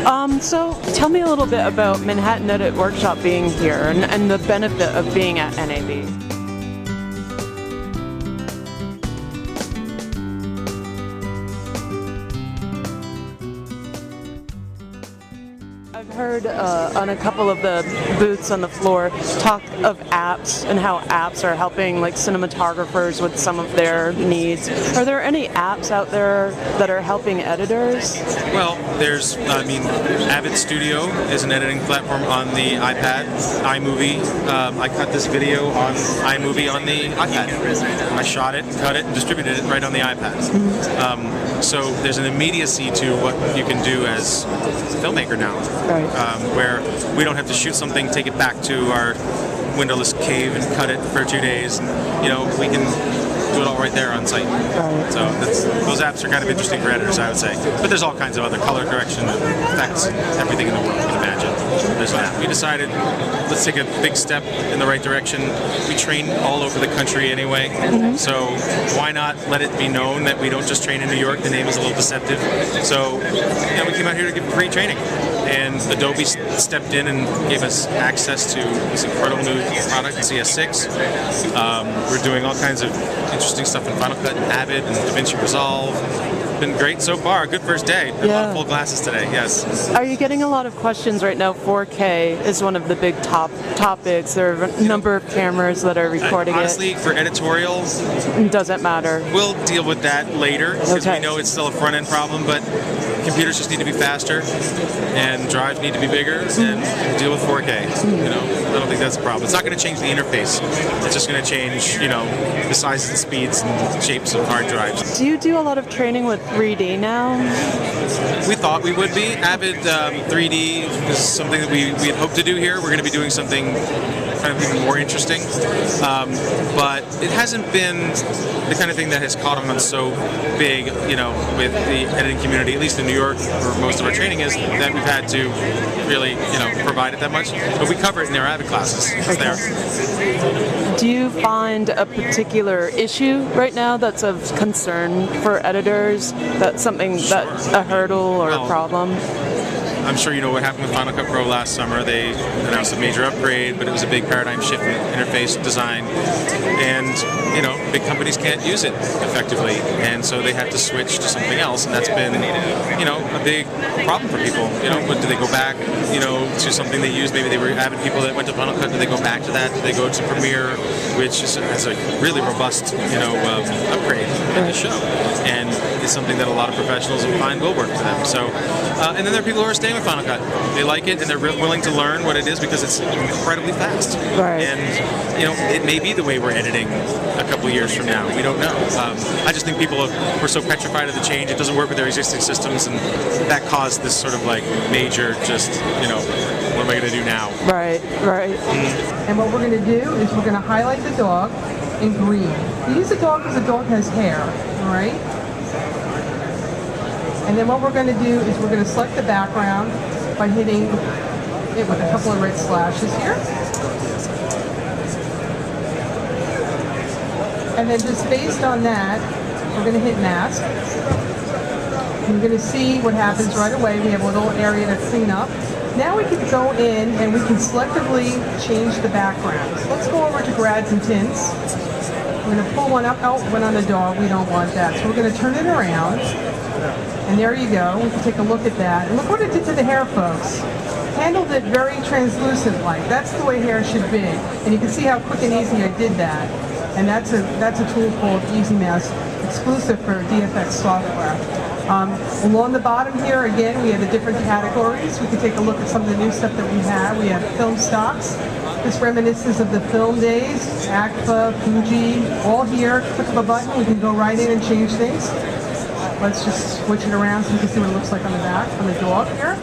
So tell me a little bit about Manhattan Edit Workshop being here and the benefit of being at NAB. I've heard on a couple of the booths on the floor talk of apps and how apps are helping like cinematographers with some of their needs. Are there any apps out there that are helping editors? Well, there's, Avid Studio is an editing platform on the iPad, iMovie. I cut this video on iMovie on the iPad. I shot it, cut it, and distributed it right on the iPad. So there's an immediacy to what you can do as a filmmaker now. Right. Where we don't have to shoot something, take it back to our windowless cave and cut it for 2 days. And, we can do it all right there on site. Right. So those apps are kind of interesting for editors, I would say. But there's all kinds of other color correction effects, everything in the world you can imagine. There's that. We decided, let's take a big step in the right direction. We train all over the country anyway, so why not let it be known that we don't just train in New York? The name is a little deceptive. So we came out here to give free training. And Adobe stepped in and gave us access to this incredible new product, CS6. We're doing all kinds of interesting stuff in Final Cut and Avid and DaVinci Resolve. Been great so far. Good first day. A lot of full glasses today. Yes. Are you getting a lot of questions right now? 4K is one of the big topics. There are a number of cameras that are recording honestly, for editorial, it. Doesn't matter. We'll deal with that later because Okay. we know it's still a front-end problem, but computers just need to be faster and drives need to be bigger and deal with 4K. I don't think that's a problem. It's not going to change the interface. It's just going to change, the sizes and speeds and shapes of hard drives. Do you do a lot of training with 3D now? We thought we would be. Avid 3D is something that we had hoped to do here. We're going to be doing something kind of even more interesting. But it hasn't been the kind of thing that has caught on so big, with the editing community, at least in New York, where most of our training is, that we've had to really, provide it that much. But we cover it in their Avid classes. It's there. Do you find a particular issue right now that's of concern for editors? That's something that's a hurdle or a problem? I'm sure you know what happened with Final Cut Pro last summer. They announced a major upgrade, but it was a big paradigm shift in interface design. And, big companies can't use it effectively. And so they had to switch to something else. And that's been, a big problem for people. Do they go back, to something they used? Maybe they were Avid people that went to Final Cut. Do they go back to that? Do they go to Premiere, which has a really robust, upgrade in the show? And it's something that a lot of professionals will find will work for them. So, and then there are people who are staying with Final Cut. They like it and they're willing to learn what it is because it's incredibly fast. Right. And it may be the way we're editing a couple years from now. We don't know. I just think people were so petrified of the change. It doesn't work with their existing systems, and that caused this sort of major just what am I going to do now? Right. And what we're going to do is we're going to highlight the dog in green. We use the dog because the dog has hair, all right? And then what we're going to do is we're going to select the background by hitting it with a couple of red slashes here. And then just based on that, we're going to hit mask. You're going to see what happens right away. We have a little area to clean up. Now we can go in and we can selectively change the background. So let's go over to grads and tints. We're going to pull one up. Oh, one on the dog. We don't want that. So we're going to turn it around. And there you go. We can take a look at that. And look what it did to the hair, folks. Handled it very translucent-like. That's the way hair should be. And you can see how quick and easy I did that. And that's a tool called Easy Mask, exclusive for DFX software. Along the bottom here, again, we have the different categories. We can take a look at some of the new stuff that we have. We have film stocks. This reminiscence of the film days, Agfa, Fuji, all here. Click of a button, we can go right in and change things. Let's just switch it around so you can see what it looks like on the back, on the dog here.